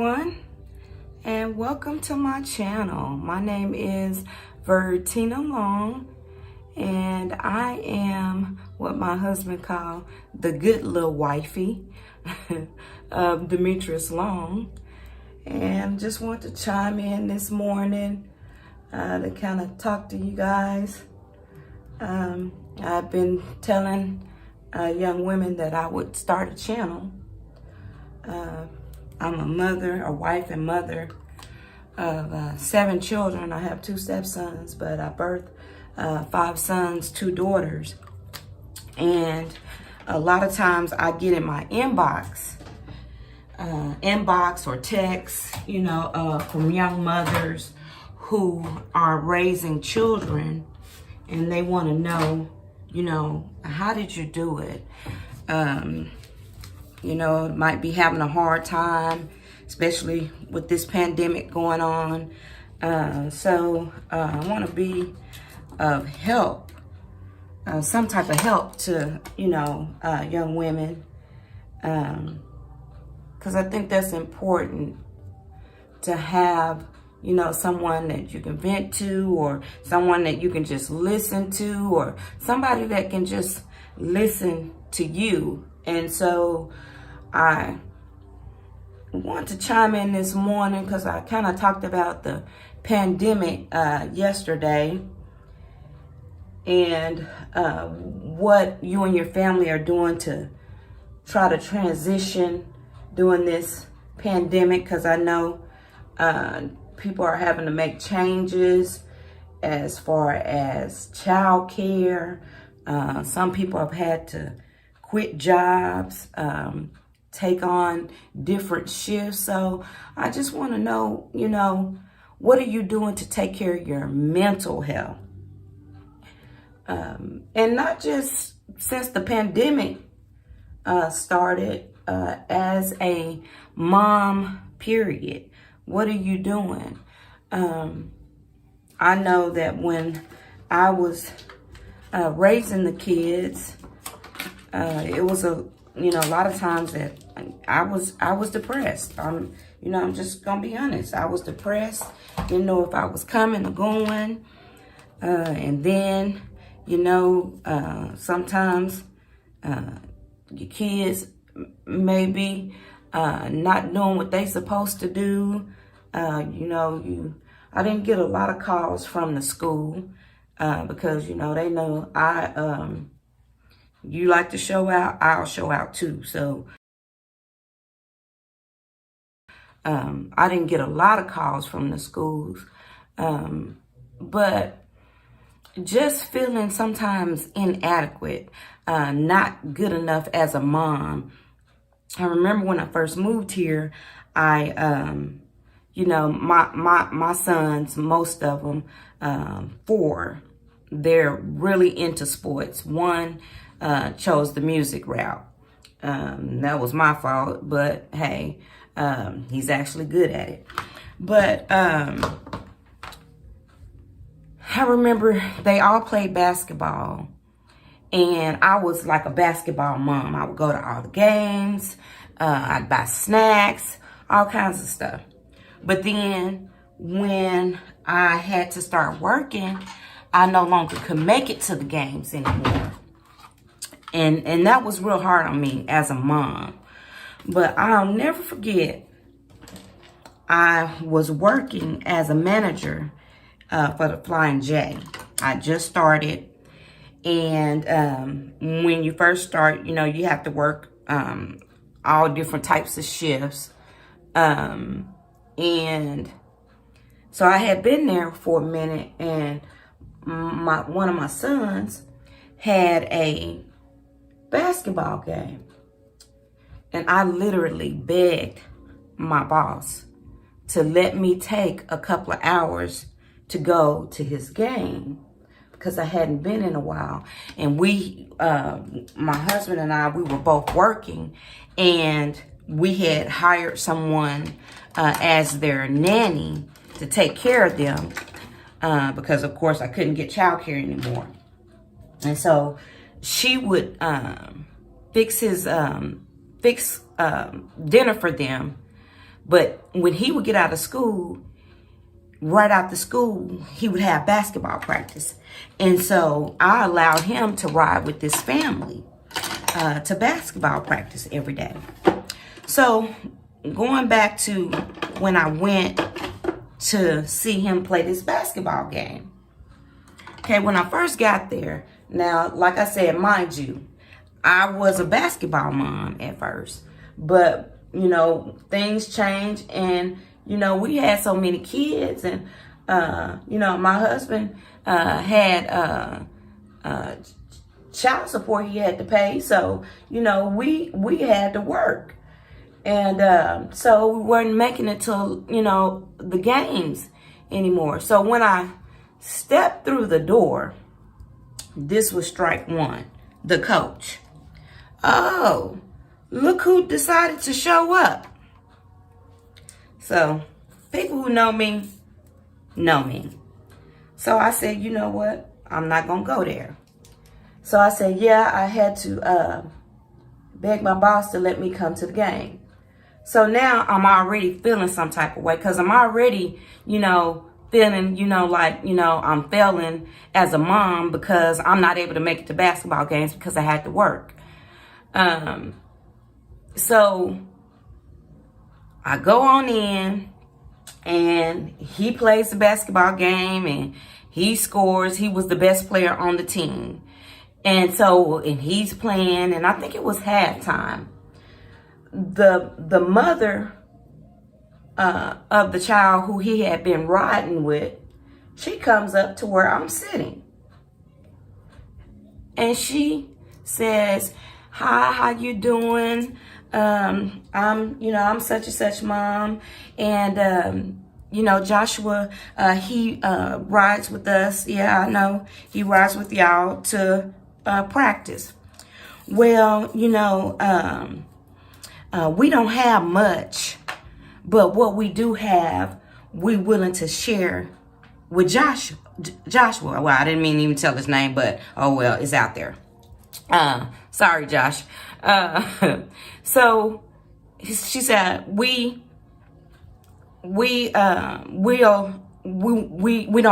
everyone, and welcome to my channel. My name is Vertina Long, and I am what my husband called the good little wifey of Demetrius Long. And just want to chime in this morning to kind of talk to you guys. I've been telling young women that I would start a channel. I'm a mother, a wife and mother of 7 children. I have 2 stepsons, but I birthed 5 sons, 2 daughters. And a lot of times I get in my inbox or text, from young mothers who are raising children, and they want to know, how did you do it? Might be having a hard time, especially with this pandemic going on. So I want to be of help, some type of help to, young women. Because I think that's important to have, someone that you can vent to, or someone that you can just listen to, or somebody that can just listen to you. And so I want to chime in this morning because I kind of talked about the pandemic yesterday, and what you and your family are doing to try to transition during this pandemic, because I know people are having to make changes as far as child care. Some people have had to quit jobs, take on different shifts. So I just want to know, what are you doing to take care of your mental health? And not just since the pandemic started, as a mom, period. What are you doing? I know that when I was raising the kids, it was a lot of times that I was depressed. I'm just gonna be honest. I was depressed. Didn't know if I was coming or going. And then, sometimes your kids maybe not doing what they supposed to do. I didn't get a lot of calls from the school because they know you like to show out, I'll show out too. So I didn't get a lot of calls from the schools, but just feeling sometimes inadequate, not good enough as a mom. I remember when I first moved here, my sons, most of them, 4, they're really into sports. One chose the music route. That was my fault, but hey, he's actually good at it. But I remember they all played basketball, and I was like a basketball mom. I would go to all the games, I'd buy snacks, all kinds of stuff. But then when I had to start working, I no longer could make it to the games anymore. And that was real hard on me as a mom. But I'll never forget, I was working as a manager for the Flying J. I just started. And when you first start, you have to work all different types of shifts. And so I had been there for a minute, and one of my sons had a basketball game. And I literally begged my boss to let me take a couple of hours to go to his game, because I hadn't been in a while. And my husband and I, we were both working, and we had hired someone as their nanny to take care of them, because of course I couldn't get childcare anymore. And so she would fix dinner for them, But when he would get out of school, right after school, he would have basketball practice. And so I allowed him to ride with this family to basketball practice every day. So going back to when I went to see him play this basketball game. Okay, when I first got there, now, like I said, mind you, I was a basketball mom at first. But, you know, things changed, and, you know, we had so many kids, and, you know, my husband had child support he had to pay. So, you know, we had to work. And so we weren't making it to, you know, the games anymore. So when I stepped through the door, this was strike one, the coach. Oh, look who decided to show up. So people who know me know me. So I said, you know what? I'm not going to go there. So I said, yeah, I had to beg my boss to let me come to the game. So now I'm already feeling some type of way, because I'm already, you know, feeling, you know, like, you know, I'm failing as a mom because I'm not able to make it to basketball games because I had to work. So I go on in, and he plays the basketball game, and he scores. He was the best player on the team. And so, and he's playing, and I think it was halftime. The mother of the child who he had been riding with, she comes up to where I'm sitting. And she says, hi, how you doing? I'm such and such mom. And, you know, Joshua, he rides with us. Yeah, I know. He rides with y'all to practice. Well, you know, we don't have much, but what we do have, we're willing to share with Joshua. Well, I didn't mean to even tell his name, but oh well, it's out there. Sorry, Josh. So she said, we don't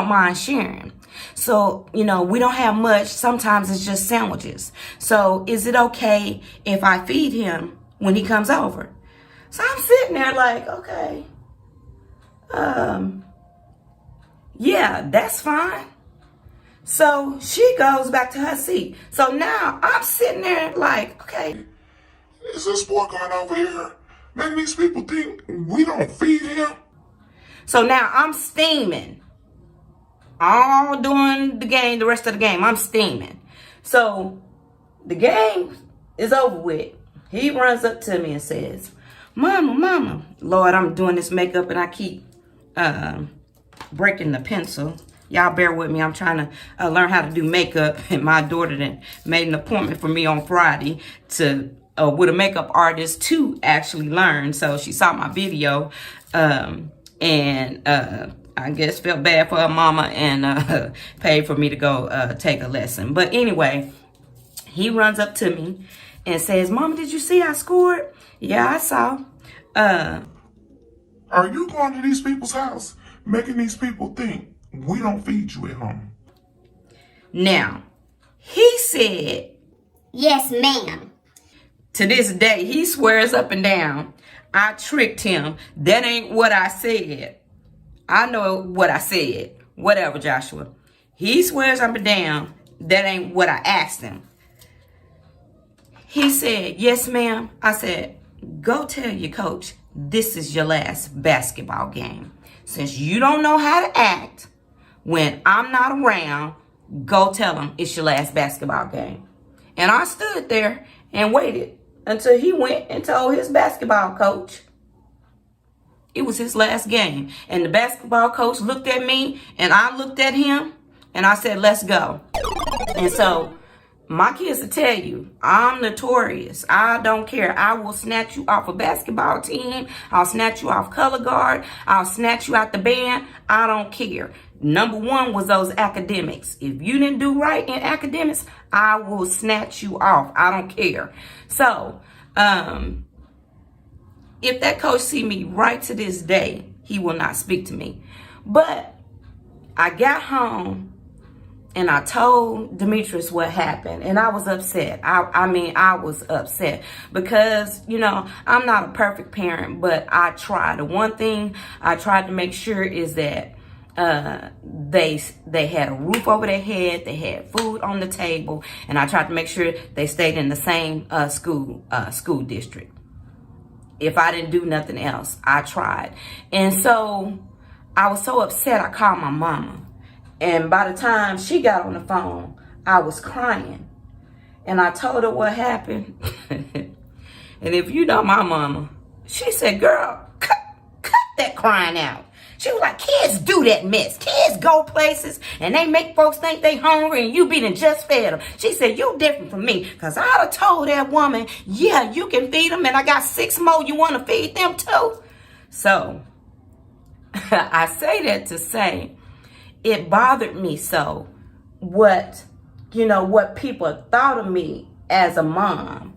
mind sharing. So, you know, we don't have much. Sometimes it's just sandwiches. So is it okay if I feed him when he comes over? So I'm sitting there like, okay, yeah, that's fine. So she goes back to her seat. So now I'm sitting there like, okay, is this boy going over here making these people think we don't feed him? So now I'm steaming. All during the game, the rest of the game, I'm steaming. So the game is over with. He runs up to me and says, Mama, Lord, I'm doing this makeup and I keep breaking the pencil. Y'all bear with me. I'm trying to learn how to do makeup. And my daughter then made an appointment for me on Friday to with a makeup artist to actually learn. So she saw my video and I guess felt bad for her mama and paid for me to go take a lesson. But anyway, he runs up to me and says, Mama, did you see I scored? Yeah, I saw. Are you going to these people's house making these people think we don't feed you at home? Now, he said, yes, ma'am. To this day, he swears up and down, I tricked him. That ain't what I said. I know what I said. Whatever, Joshua. He swears up and down, that ain't what I asked him. He said, yes, ma'am. I said, go tell your coach this is your last basketball game. Since you don't know how to act when I'm not around, go tell him it's your last basketball game. And I stood there and waited until he went and told his basketball coach it was his last game. And the basketball coach looked at me and I looked at him and I said, let's go. And so my kids will tell you, I'm notorious. I don't care. I will snatch you off a basketball team. I'll snatch you off color guard. I'll snatch you out the band. I don't care. Number one was those academics. If you didn't do right in academics, I will snatch you off. I don't care. So, if that coach see me right to this day, he will not speak to me. But I got home and I told Demetrius what happened, and I was upset. I mean, I was upset because, you know, I'm not a perfect parent, but I tried. The one thing I tried to make sure is that they had a roof over their head, they had food on the table, and I tried to make sure they stayed in the same school district. If I didn't do nothing else, I tried. And so I was so upset, I called my mama. And by the time she got on the phone, I was crying. And I told her what happened. And if you know my mama, she said, girl, cut that crying out. She was like, kids do that mess. Kids go places and they make folks think they hungry and you be done just fed them. She said, you different from me. Because I'd have told that woman, yeah, you can feed them and I got 6 more. You want to feed them too? So I say that to say, it bothered me so what people thought of me as a mom,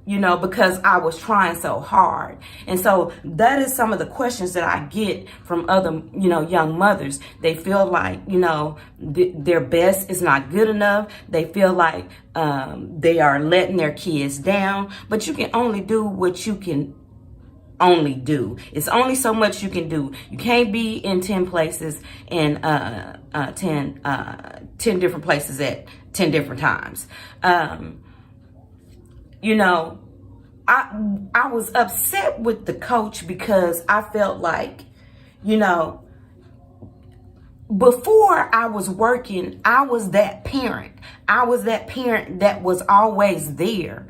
because I was trying so hard. And so that is some of the questions that I get from other, young mothers. They feel like, their best is not good enough. They feel like they are letting their kids down, but you can only do what you can only do. It's only so much you can do. You can't be in 10 places and 10 different places at 10 different times. I was upset with the coach because I felt like, before I was working, I was that parent. I was that parent that was always there.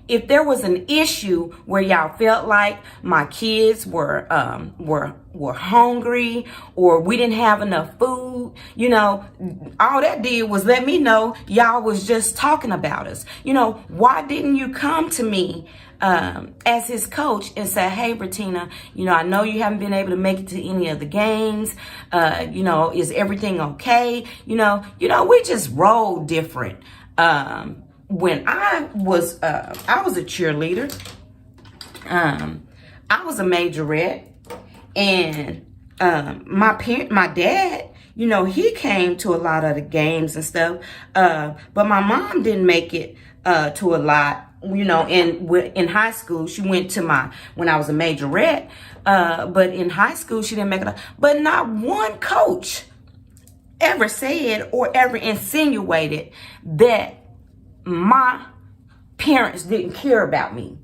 If there was an issue where y'all felt like my kids were hungry or we didn't have enough food, all that did was let me know y'all was just talking about us. Why didn't you come to me as his coach and say, hey, Bertina, I know you haven't been able to make it to any of the games. Is everything okay? We just roll different. When I was a cheerleader, I was a majorette, and my dad, he came to a lot of the games and stuff, but my mom didn't make it to a lot. In high school, she went to when I was a majorette, but in high school, she didn't make it. But not one coach ever said or ever insinuated that my parents didn't care about me.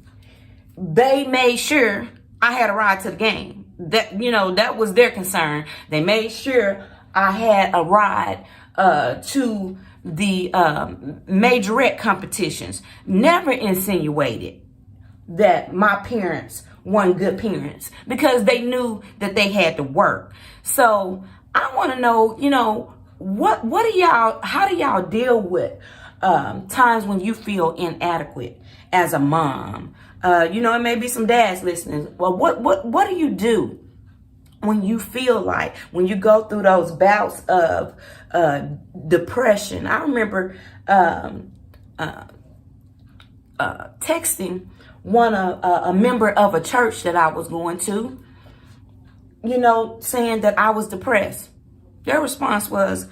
They made sure I had a ride to the game. That was their concern. They made sure I had a ride to the majorette competitions. Never insinuated that my parents weren't good parents because they knew that they had to work. So I want to know, how do y'all deal with times when you feel inadequate as a mom? It may be some dads listening. Well, what do you do when you feel like, when you go through those bouts of depression? I remember texting a member of a church that I was going to, saying that I was depressed. Their response was,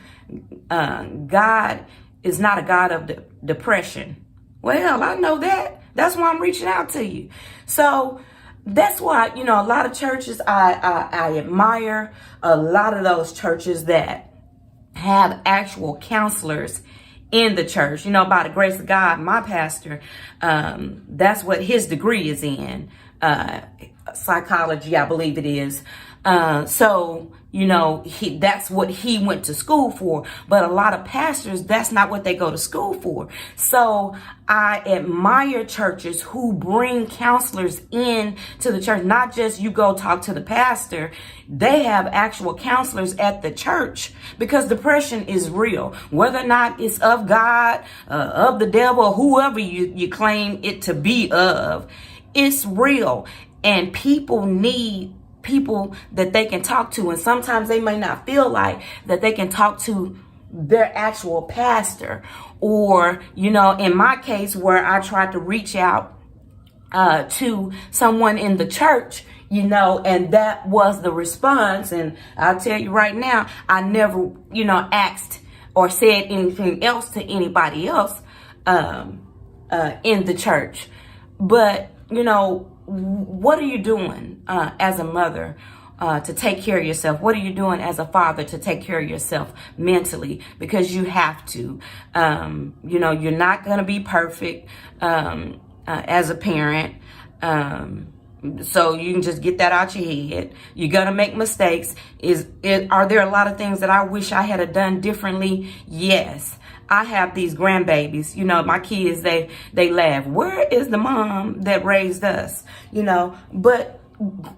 God is not a God of depression. Well, I know that. That's why I'm reaching out to you. So that's why, a lot of churches, I admire a lot of those churches that have actual counselors in the church. By the grace of God, my pastor, that's what his degree is in, psychology, I believe it is. So that's what he went to school for. But a lot of pastors, that's not what they go to school for. So I admire churches who bring counselors in to the church. Not just you go talk to the pastor. They have actual counselors at the church, because depression is real. Whether or not it's of God, of the devil, or whoever you claim it to be of, it's real. And people need people that they can talk to, and sometimes they may not feel like that they can talk to their actual pastor, or in my case, where I tried to reach out to someone in the church, you know, and that was the response. And I'll tell you right now, I never, you know, asked or said anything else to anybody else in the church. But, you know, what are you doing as a mother to take care of yourself? What are you doing as a father to take care of yourself mentally? Because you have to. You know, you're not going to be perfect as a parent. So you can just get that out your head. You're going to make mistakes. Are there a lot of things that I wish I had done differently? Yes. I have these grandbabies, you know, my kids, they laugh. Where is the mom that raised us? You know, but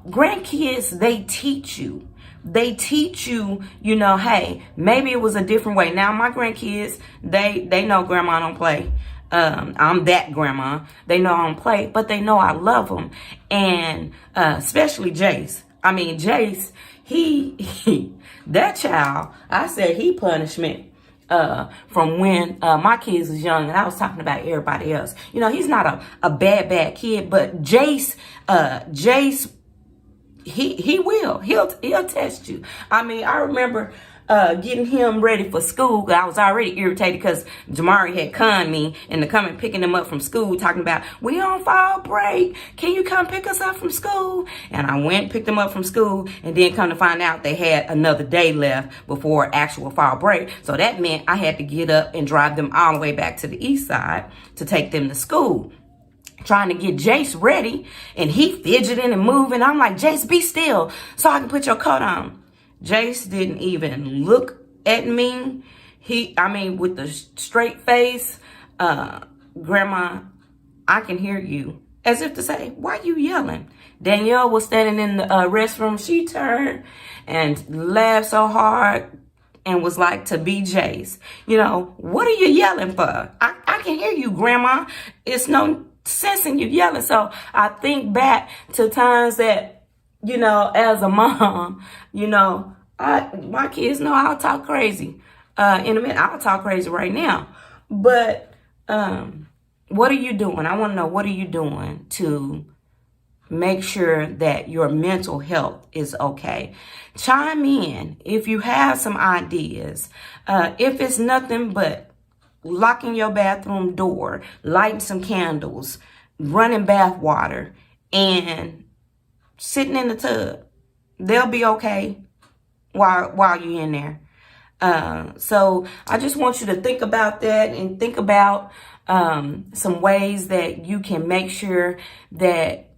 grandkids, they teach you. They teach you, you know, hey, maybe it was a different way. Now my grandkids, they know grandma don't play. I'm that grandma. They know I don't play, but they know I love them. And especially Jace. I mean, Jace, he that child, I said he punishment. From when my kids was young, and I was talking about everybody else. You know, he's not a bad kid, but Jace, he'll test you. I mean, I remember getting him ready for school. I was already irritated because Jamari had conned me into coming picking him up from school, talking about, we on fall break. Can you come pick us up from school? And I went, picked him up from school, and then come to find out they had another day left before actual fall break. So that meant I had to get up and drive them all the way back to the east side to take them to school. Trying to get Jace ready, and he fidgeting and moving. I'm like, Jace, be still so I can put your coat on. Jace didn't even look at me. With the straight face, Grandma, I can hear you. As if to say, why you yelling? Danielle was standing in the restroom. She turned and laughed so hard and was like, to be Jace, you know, what are you yelling for? I can hear you, Grandma. It's no sense in you yelling. So I think back to times that, you know, as a mom, you know, my kids know I'll talk crazy. In a minute, I'll talk crazy right now. But what are you doing? I want to know, what are you doing to make sure that your mental health is okay? Chime in if you have some ideas. If it's nothing but locking your bathroom door, lighting some candles, running bath water, and sitting in the tub, they'll be okay while you're in there. So I just want you to think about that and think about some ways that you can make sure that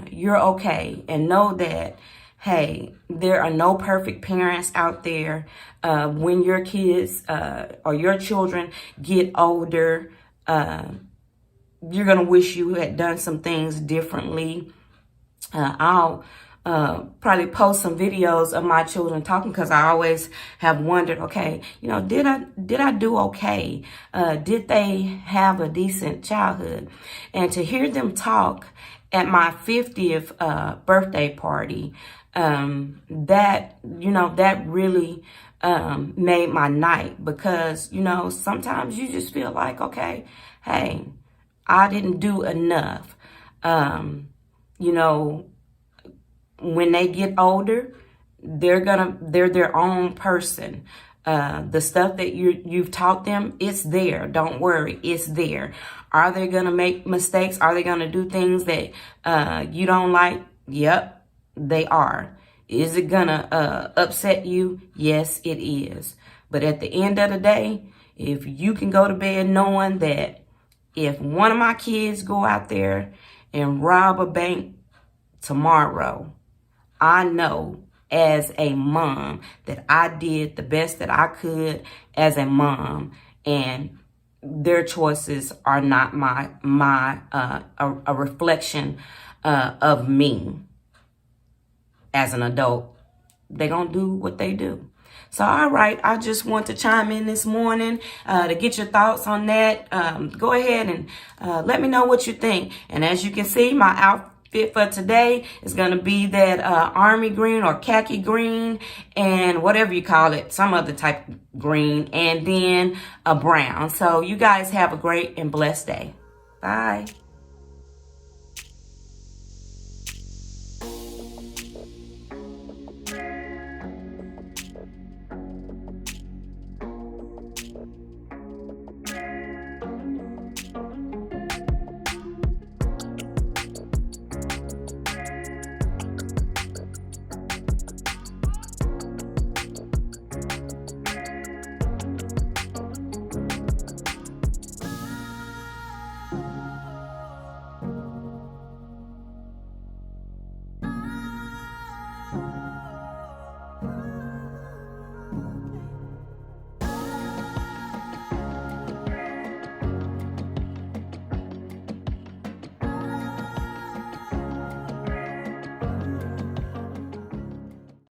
you're okay, and know that, hey, there are no perfect parents out there. When your kids or your children get older, you're going to wish you had done some things differently. I'll probably post some videos of my children talking, because I always have wondered, okay, you know, did I do okay? Did they have a decent childhood? And to hear them talk at my 50th birthday party, that really made my night, because, you know, sometimes you just feel like, okay, hey, I didn't do enough. You know, when they get older, they're their own person. The stuff that you've taught them, it's there. Don't worry, it's there. Are they gonna make mistakes? Are they gonna do things that you don't like? Yep, they are. Is it gonna upset you? Yes, it is. But at the end of the day, if you can go to bed knowing that if one of my kids go out there and rob a bank tomorrow, I know as a mom that I did the best that I could as a mom, and their choices are not a reflection of me as an adult. They're gonna do what they do. So, all right, I just want to chime in this morning to get your thoughts on that. Go ahead and let me know what you think. And as you can see, my outfit for today is going to be that army green or khaki green, and whatever you call it, some other type of green, and then a brown. So you guys have a great and blessed day. Bye.